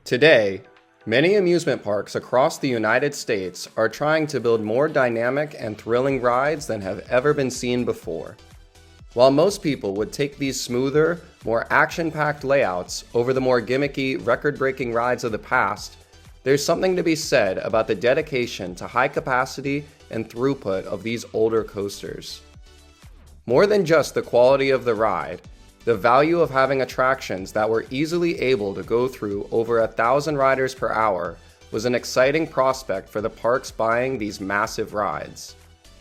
Today, many amusement parks across the United States are trying to build more dynamic and thrilling rides than have ever been seen before. While most people would take these smoother, more action-packed layouts over the more gimmicky, record-breaking rides of the past, there's something to be said about the dedication to high capacity and throughput of these older coasters. More than just the quality of the ride, the value of having attractions that were easily able to go through over 1,000 riders per hour was an exciting prospect for the parks buying these massive rides.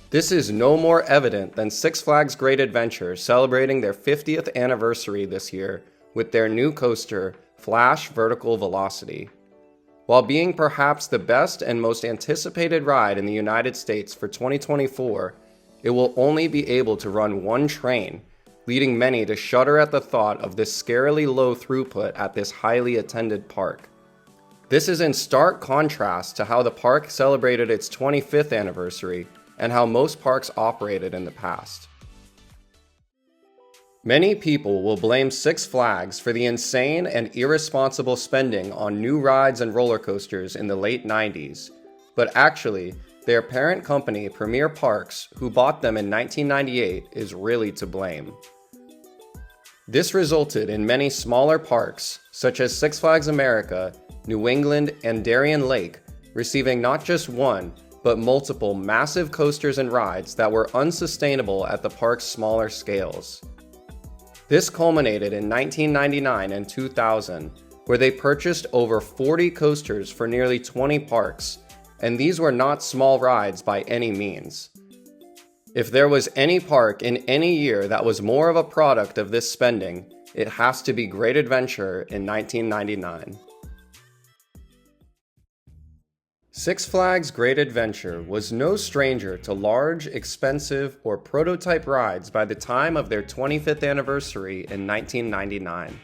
This is no more evident than Six Flags Great Adventure celebrating their 50th anniversary this year with their new coaster, Flash Vertical Velocity. While being perhaps the best and most anticipated ride in the United States for 2024, it will only be able to run one train, leading many to shudder at the thought of this scarily low throughput at this highly attended park. This is in stark contrast to how the park celebrated its 25th anniversary and how most parks operated in the past. Many people will blame Six Flags for the insane and irresponsible spending on new rides and roller coasters in the late 90s, but actually, their parent company, Premier Parks, who bought them in 1998, is really to blame. This resulted in many smaller parks, such as Six Flags America, New England, and Darien Lake, receiving not just one, but multiple massive coasters and rides that were unsustainable at the park's smaller scales. This culminated in 1999 and 2000, where they purchased over 40 coasters for nearly 20 parks, and these were not small rides by any means. If there was any park in any year that was more of a product of this spending, it has to be Great Adventure in 1999. Six Flags Great Adventure was no stranger to large, expensive, or prototype rides by the time of their 25th anniversary in 1999.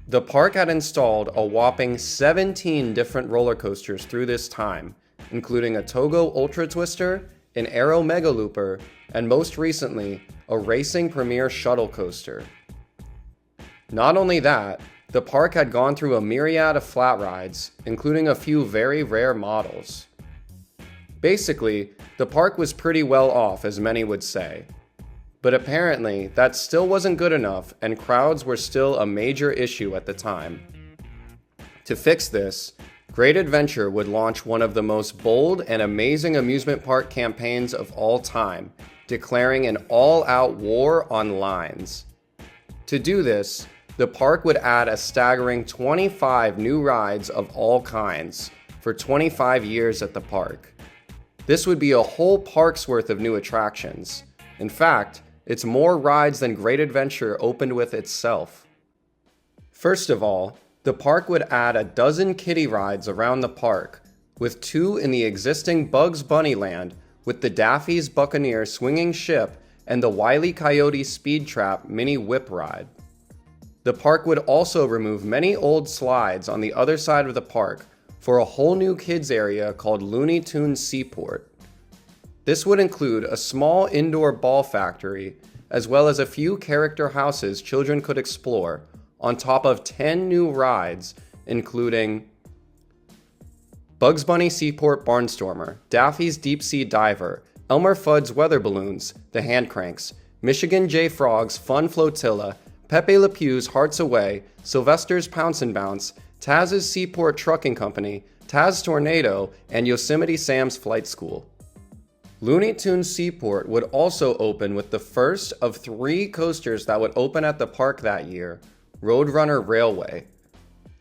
The park had installed a whopping 17 different roller coasters through this time, including a Togo Ultra Twister, an Aero Mega Looper, and most recently, a Racing Premier Shuttle Coaster. Not only that, the park had gone through a myriad of flat rides, including a few very rare models. Basically, the park was pretty well off, as many would say. But apparently, that still wasn't good enough, and crowds were still a major issue at the time. To fix this, Great Adventure would launch one of the most bold and amazing amusement park campaigns of all time, declaring an all-out war on lines. To do this, the park would add a staggering 25 new rides of all kinds for 25 years at the park. This would be a whole park's worth of new attractions. In fact, it's more rides than Great Adventure opened with itself. First of all, the park would add a dozen kiddie rides around the park, with 2 in the existing Bugs Bunny Land with the Daffy's Buccaneer swinging ship and the Wile E. Coyote Speed Trap mini whip ride. The park would also remove many old slides on the other side of the park for a whole new kids area called Looney Tunes Seaport. This would include a small indoor ball factory, as well as a few character houses children could explore, on top of 10 new rides, including Bugs Bunny Seaport Barnstormer, Daffy's Deep Sea Diver, Elmer Fudd's Weather Balloons, The Hand Cranks, Michigan J. Frog's Fun Flotilla, Pepe Le Pew's Hearts Away, Sylvester's Pounce and Bounce, Taz's Seaport Trucking Company, Taz Tornado, and Yosemite Sam's Flight School. Looney Tunes Seaport would also open with the first of 3 coasters that would open at the park that year, Roadrunner Railway.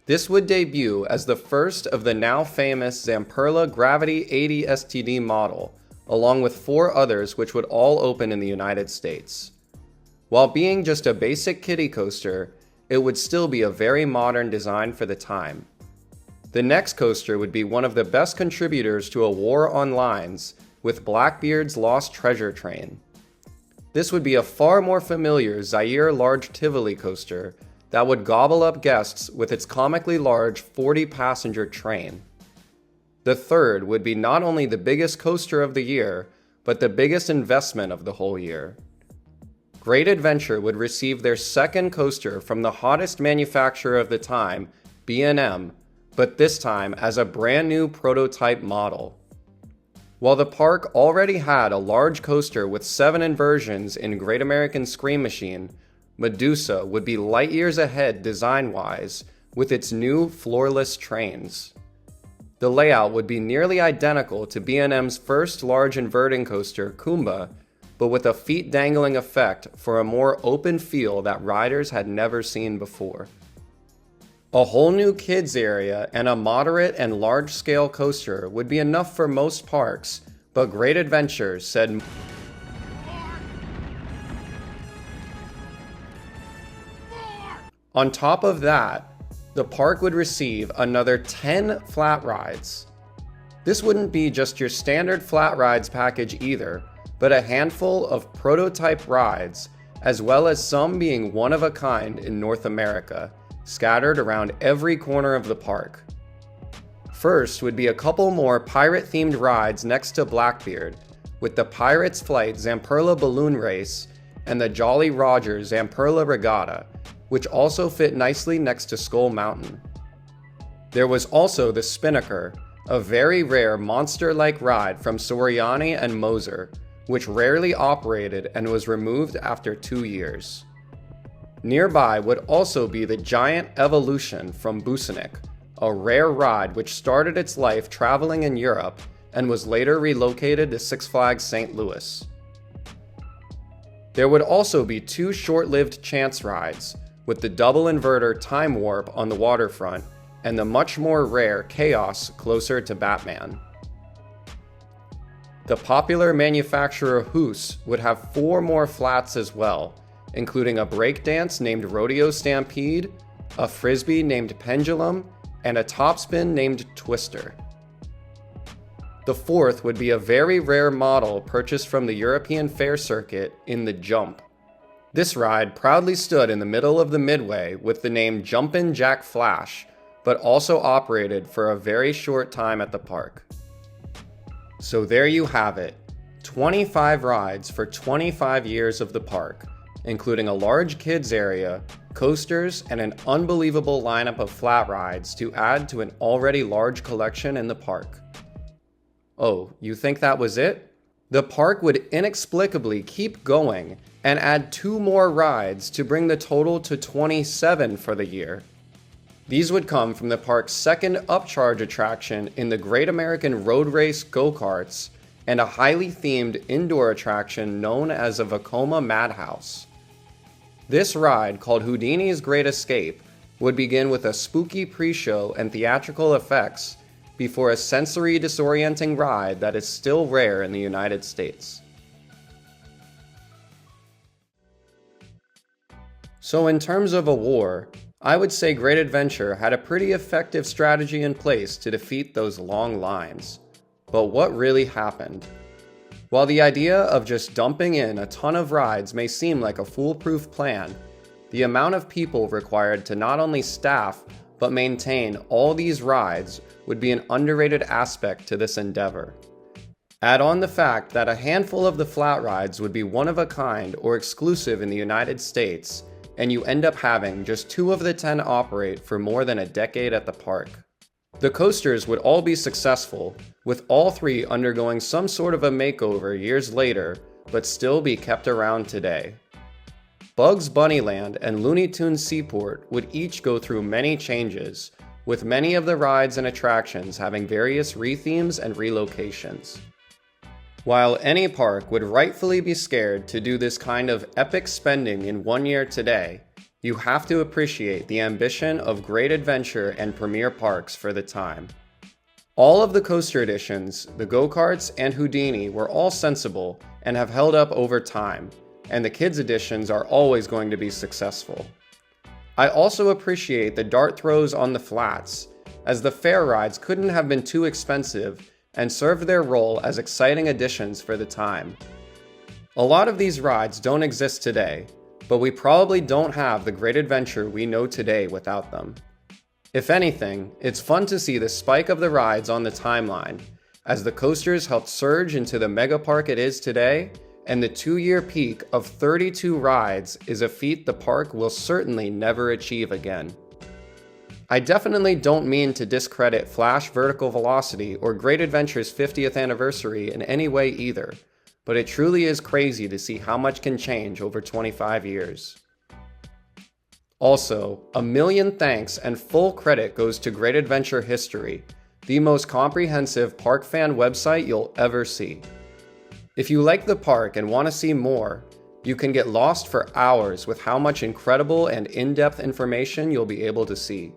This would debut as the first of the now famous Zamperla Gravity 80 STD model, along with 4 others which would all open in the United States. While being just a basic kiddie coaster, it would still be a very modern design for the time. The next coaster would be one of the best contributors to a war on lines, with Blackbeard's Lost Treasure Train. This would be a far more familiar Zaire Large Tivoli coaster that would gobble up guests with its comically large 40-passenger train. The third would be not only the biggest coaster of the year, but the biggest investment of the whole year. Great Adventure would receive their second coaster from the hottest manufacturer of the time, B&M, but this time as a brand new prototype model. While the park already had a large coaster with 7 inversions in Great American Scream Machine, Medusa would be light years ahead design-wise with its new floorless trains. The layout would be nearly identical to B&M's first large inverting coaster, Kumba, but with a feet-dangling effect for a more open feel that riders had never seen before. A whole new kids area and a moderate and large-scale coaster would be enough for most parks, but Great Adventure said on top of that, the park would receive another 10 flat rides. This wouldn't be just your standard flat rides package either, but a handful of prototype rides, as well as some being one of a kind in North America, scattered around every corner of the park. First would be a couple more pirate-themed rides next to Blackbeard, with the Pirates Flight Zamperla Balloon Race and the Jolly Roger Zamperla Regatta, which also fit nicely next to Skull Mountain. There was also the Spinnaker, a very rare monster-like ride from Soriani and Moser, which rarely operated and was removed after 2 years. Nearby would also be the Giant Evolution from Busenik, a rare ride which started its life traveling in Europe and was later relocated to Six Flags St. Louis. There would also be 2 short-lived chance rides, with the double inverter Time Warp on the waterfront and the much more rare Chaos closer to Batman. The popular manufacturer Hoos would have 4 more flats as well, including a breakdance named Rodeo Stampede, a frisbee named Pendulum, and a topspin named Twister. The 4th would be a very rare model purchased from the European Fair Circuit in the Jump. This ride proudly stood in the middle of the Midway with the name Jumpin' Jack Flash, but also operated for a very short time at the park. So there you have it, 25 rides for 25 years of the park, including a large kids area, coasters, and an unbelievable lineup of flat rides to add to an already large collection in the park. Oh, you think that was it? The park would inexplicably keep going and add 2 more rides to bring the total to 27 for the year. These would come from the park's second upcharge attraction in the Great American Road Race Go-Karts and a highly themed indoor attraction known as a Vekoma Madhouse. This ride, called Houdini's Great Escape, would begin with a spooky pre-show and theatrical effects before a sensory disorienting ride that is still rare in the United States. So in terms of a war, I would say Great Adventure had a pretty effective strategy in place to defeat those long lines. But what really happened? While the idea of just dumping in a ton of rides may seem like a foolproof plan, the amount of people required to not only staff but maintain all these rides would be an underrated aspect to this endeavor. Add on the fact that a handful of the flat rides would be one of a kind or exclusive in the United States, and you end up having just 2 of the 10 operate for more than a decade at the park. The coasters would all be successful, with all 3 undergoing some sort of a makeover years later, but still be kept around today. Bugs Bunny Land and Looney Tunes Seaport would each go through many changes, with many of the rides and attractions having various rethemes and relocations. While any park would rightfully be scared to do this kind of epic spending in 1 year today, you have to appreciate the ambition of Great Adventure and Premier Parks for the time. All of the coaster editions, the go-karts, and Houdini were all sensible and have held up over time, and the kids editions are always going to be successful. I also appreciate the dart throws on the flats, as the fair rides couldn't have been too expensive and served their role as exciting additions for the time. A lot of these rides don't exist today, but we probably don't have the Great Adventure we know today without them. If anything, it's fun to see the spike of the rides on the timeline, as the coasters helped surge into the mega park it is today, and the 2-year peak of 32 rides is a feat the park will certainly never achieve again. I definitely don't mean to discredit Flash Vertical Velocity or Great Adventure's 50th anniversary in any way either, but it truly is crazy to see how much can change over 25 years. Also, a million thanks and full credit goes to Great Adventure History, the most comprehensive park fan website you'll ever see. If you like the park and want to see more, you can get lost for hours with how much incredible and in-depth information you'll be able to see.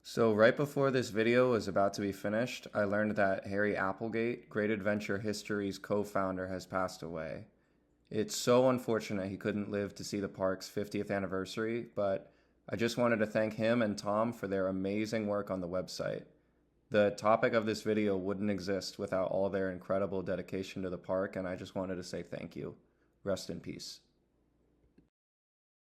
So right before this video was about to be finished, I learned that Harry Applegate, Great Adventure History's co-founder, has passed away. It's so unfortunate he couldn't live to see the park's 50th anniversary, but I just wanted to thank him and Tom for their amazing work on the website. The topic of this video wouldn't exist without all their incredible dedication to the park, and I just wanted to say thank you. Rest in peace.